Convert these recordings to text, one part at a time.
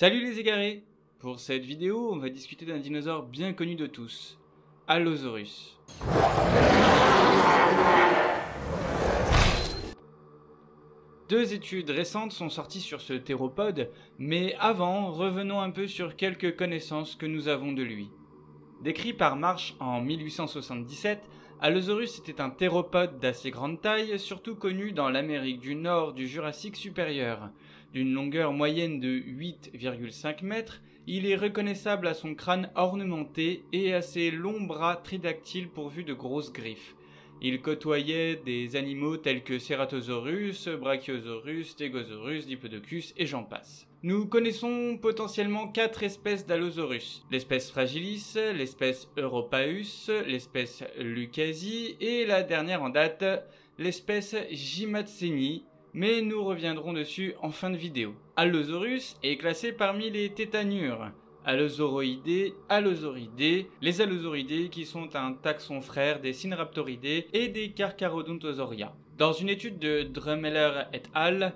Salut les égarés! Pour cette vidéo, on va discuter d'un dinosaure bien connu de tous, Allosaurus. Deux études récentes sont sorties sur ce théropode, mais avant, revenons un peu sur quelques connaissances que nous avons de lui. Décrit par Marsh en 1877, Allosaurus était un théropode d'assez grande taille, surtout connu dans l'Amérique du Nord du Jurassique supérieur. D'une longueur moyenne de 8,5 mètres, il est reconnaissable à son crâne ornementé et à ses longs bras tridactyles pourvus de grosses griffes. Il côtoyait des animaux tels que Ceratosaurus, Brachiosaurus, Stegosaurus, Diplodocus et j'en passe. Nous connaissons potentiellement 4 espèces d'Allosaurus. L'espèce fragilis, l'espèce Europaeus, l'espèce lucasii et la dernière en date, l'espèce Jimatseni, mais nous reviendrons dessus en fin de vidéo. Allosaurus est classé parmi les tétanures. Allosauroidés, Allosauridés, les Allosauridés qui sont un taxon frère des Synraptoridés et des Carcharodontosauria. Dans une étude de Drummeller et al.,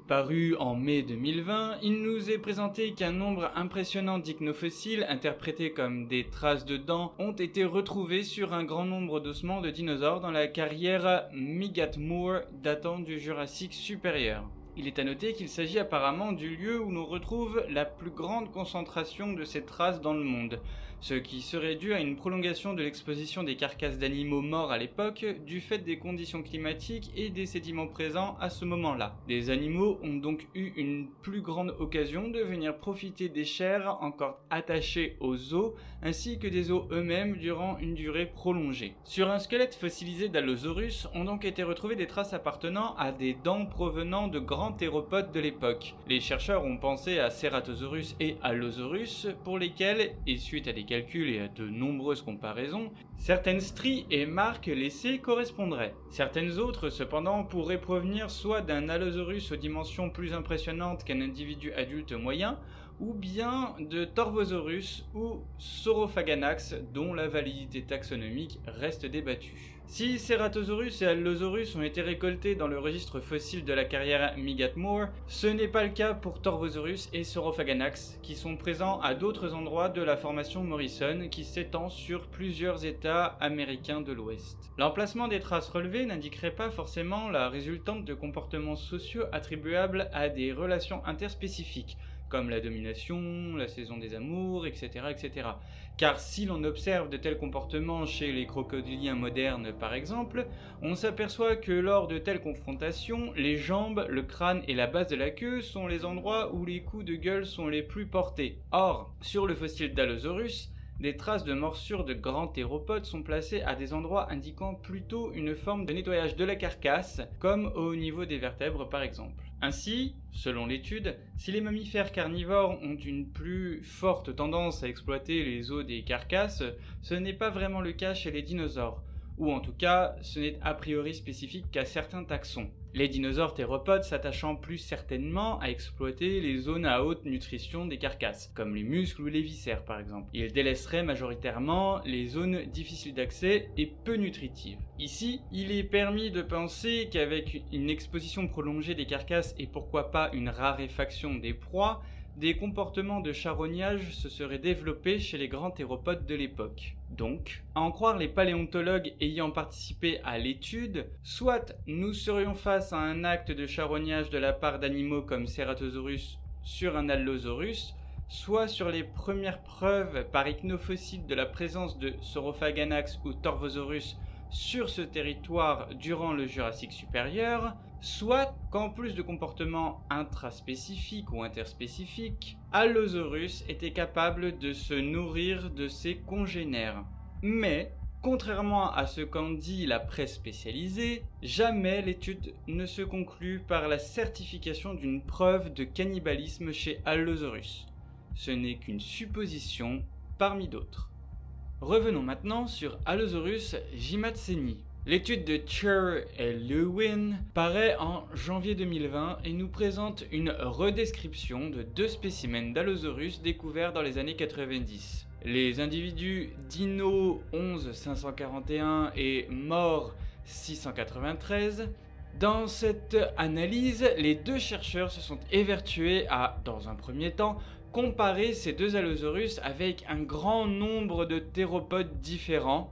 parue en mai 2020, il nous est présenté qu'un nombre impressionnant d'ichnofossiles, interprétés comme des traces de dents, ont été retrouvés sur un grand nombre d'ossements de dinosaures dans la carrière Mygatt-Moore datant du Jurassique supérieur. Il est à noter qu'il s'agit apparemment du lieu où l'on retrouve la plus grande concentration de ces traces dans le monde, ce qui serait dû à une prolongation de l'exposition des carcasses d'animaux morts à l'époque du fait des conditions climatiques et des sédiments présents à ce moment-là. Des animaux ont donc eu une plus grande occasion de venir profiter des chairs encore attachées aux os ainsi que des os eux-mêmes durant une durée prolongée. Sur un squelette fossilisé d'Allosaurus ont donc été retrouvées des traces appartenant à des dents provenant de grands théropodes de l'époque. Les chercheurs ont pensé à Ceratosaurus et Allosaurus pour lesquels, et suite à des calculs et à de nombreuses comparaisons, certaines stries et marques laissées correspondraient. Certaines autres, cependant, pourraient provenir soit d'un Allosaurus aux dimensions plus impressionnantes qu'un individu adulte moyen, ou bien de Torvosaurus ou Saurophaganax dont la validité taxonomique reste débattue. Si Ceratosaurus et Allosaurus ont été récoltés dans le registre fossile de la carrière Mygatt-Moore, ce n'est pas le cas pour Torvosaurus et Saurophaganax, qui sont présents à d'autres endroits de la formation Morrison qui s'étend sur plusieurs États américains de l'Ouest. L'emplacement des traces relevées n'indiquerait pas forcément la résultante de comportements sociaux attribuables à des relations interspécifiques, comme la domination, la saison des amours, etc. etc. Car si l'on observe de tels comportements chez les crocodiliens modernes par exemple, on s'aperçoit que lors de telles confrontations, les jambes, le crâne et la base de la queue sont les endroits où les coups de gueule sont les plus portés. Or, sur le fossile d'Allosaurus, des traces de morsures de grands théropodes sont placées à des endroits indiquant plutôt une forme de nettoyage de la carcasse, comme au niveau des vertèbres par exemple. Ainsi, selon l'étude, si les mammifères carnivores ont une plus forte tendance à exploiter les os des carcasses, ce n'est pas vraiment le cas chez les dinosaures, ou en tout cas, ce n'est a priori spécifique qu'à certains taxons. Les dinosaures théropodes s'attachant plus certainement à exploiter les zones à haute nutrition des carcasses, comme les muscles ou les viscères par exemple. Ils délaisseraient majoritairement les zones difficiles d'accès et peu nutritives. Ici, il est permis de penser qu'avec une exposition prolongée des carcasses et pourquoi pas une raréfaction des proies, des comportements de charognage se seraient développés chez les grands théropodes de l'époque. Donc, à en croire les paléontologues ayant participé à l'étude, soit nous serions face à un acte de charognage de la part d'animaux comme Ceratosaurus sur un Allosaurus, soit sur les premières preuves par ichnofossiles de la présence de Saurophaganax ou Torvosaurus sur ce territoire durant le Jurassique supérieur, soit qu'en plus de comportements intraspécifiques ou interspécifiques, Allosaurus était capable de se nourrir de ses congénères. Mais, contrairement à ce qu'en dit la presse spécialisée, jamais l'étude ne se conclut par la certification d'une preuve de cannibalisme chez Allosaurus. Ce n'est qu'une supposition parmi d'autres. Revenons maintenant sur Allosaurus jimatseni. L'étude de Cher et Lewin paraît en janvier 2020 et nous présente une redescription de 2 spécimens d'Allosaurus découverts dans les années 90. Les individus Dino 11541 et Mort 693. Dans cette analyse, les deux chercheurs se sont évertués à, dans un premier temps, comparer ces deux allosaurus avec un grand nombre de théropodes différents,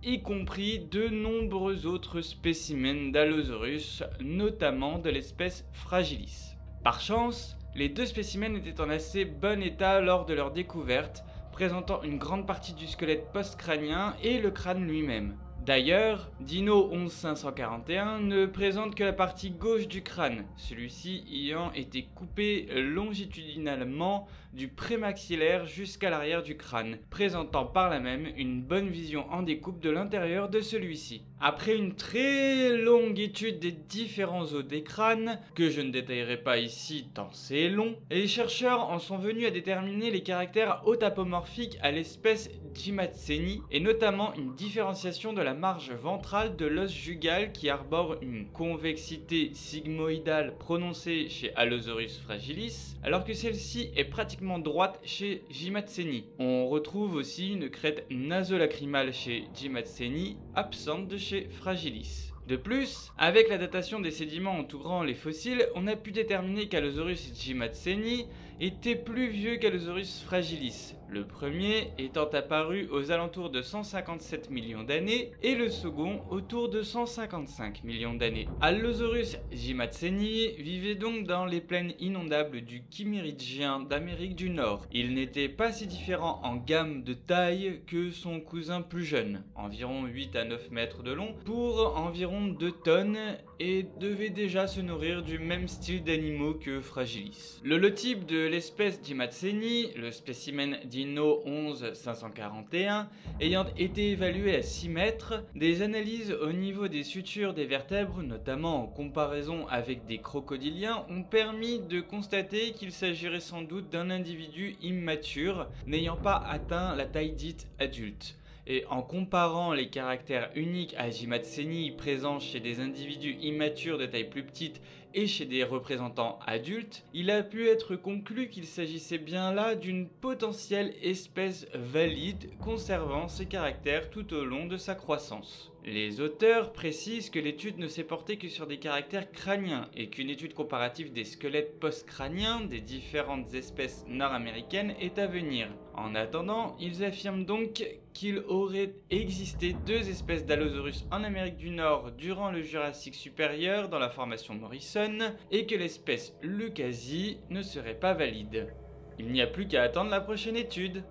y compris de nombreux autres spécimens d'Allosaurus, notamment de l'espèce Fragilis. Par chance, les deux spécimens étaient en assez bon état lors de leur découverte, présentant une grande partie du squelette post-crânien et le crâne lui-même. D'ailleurs, Dino 11541 ne présente que la partie gauche du crâne, celui-ci ayant été coupé longitudinalement du prémaxillaire jusqu'à l'arrière du crâne, présentant par là même une bonne vision en découpe de l'intérieur de celui-ci. Après une très longue étude des différents os des crânes, que je ne détaillerai pas ici tant c'est long, les chercheurs en sont venus à déterminer les caractères autapomorphiques à l'espèce Jimatseni, et notamment une différenciation de la marge ventrale de l'os jugal qui arbore une convexité sigmoïdale prononcée chez Allosaurus fragilis, alors que celle-ci est pratiquement droite chez Jimatseni. On retrouve aussi une crête nasolacrymale chez Jimatseni, absente de chez Fragilis. De plus, avec la datation des sédiments entourant les fossiles, on a pu déterminer qu'Allosaurus jimatseni était plus vieux qu'Allosaurus fragilis, le premier étant apparu aux alentours de 157 millions d'années et le second autour de 155 millions d'années. Allosaurus jimatseni vivait donc dans les plaines inondables du Kiméridgien d'Amérique du Nord. Il n'était pas si différent en gamme de taille que son cousin plus jeune, environ 8 à 9 mètres de long, pour environ 2 tonnes et devait déjà se nourrir du même style d'animaux que Fragilis. L'holotype de l'espèce Jimatseni, le spécimen Dino 11541, ayant été évalué à 6 mètres, des analyses au niveau des sutures des vertèbres, notamment en comparaison avec des crocodiliens, ont permis de constater qu'il s'agirait sans doute d'un individu immature, n'ayant pas atteint la taille dite adulte. Et en comparant les caractères uniques à Jimatseni présents chez des individus immatures de taille plus petite et chez des représentants adultes, il a pu être conclu qu'il s'agissait bien là d'une potentielle espèce valide conservant ses caractères tout au long de sa croissance. Les auteurs précisent que l'étude ne s'est portée que sur des caractères crâniens et qu'une étude comparative des squelettes post-crâniens des différentes espèces nord-américaines est à venir. En attendant, ils affirment donc qu'il aurait existé deux espèces d'Allosaurus en Amérique du Nord durant le Jurassique supérieur dans la formation Morrison et que l'espèce Lucasi ne serait pas valide. Il n'y a plus qu'à attendre la prochaine étude.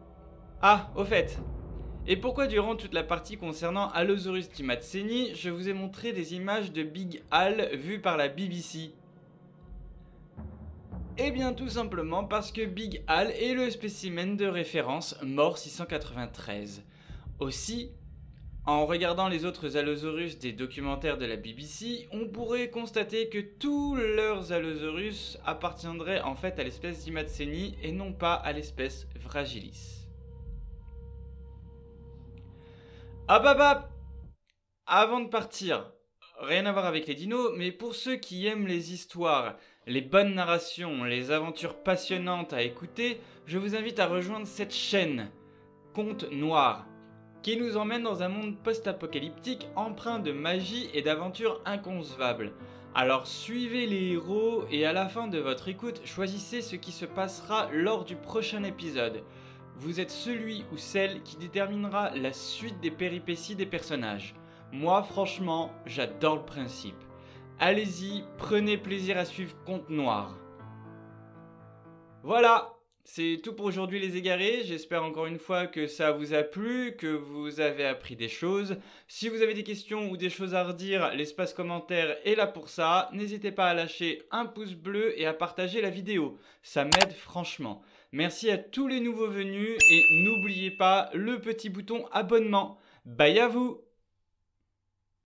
Ah, au fait, et pourquoi durant toute la partie concernant Allosaurus jimatseni, je vous ai montré des images de Big Al vues par la BBC? Eh bien tout simplement parce que Big Al est le spécimen de référence mort 693. Aussi, en regardant les autres Allosaurus des documentaires de la BBC, on pourrait constater que tous leurs Allosaurus appartiendraient en fait à l'espèce Jimatseni et non pas à l'espèce Fragilis. Hop hop hop! Avant de partir, rien à voir avec les dinos, mais pour ceux qui aiment les histoires, les bonnes narrations, les aventures passionnantes à écouter, je vous invite à rejoindre cette chaîne, Contes Noirs, qui nous emmène dans un monde post-apocalyptique empreint de magie et d'aventures inconcevables. Alors suivez les héros et à la fin de votre écoute, choisissez ce qui se passera lors du prochain épisode. Vous êtes celui ou celle qui déterminera la suite des péripéties des personnages. Moi, franchement, j'adore le principe. Allez-y, prenez plaisir à suivre Contes Noirs. Voilà, c'est tout pour aujourd'hui les égarés. J'espère encore une fois que ça vous a plu, que vous avez appris des choses. Si vous avez des questions ou des choses à redire, l'espace commentaire est là pour ça. N'hésitez pas à lâcher un pouce bleu et à partager la vidéo. Ça m'aide franchement. Merci à tous les nouveaux venus et n'oubliez pas le petit bouton abonnement. Bye à vous!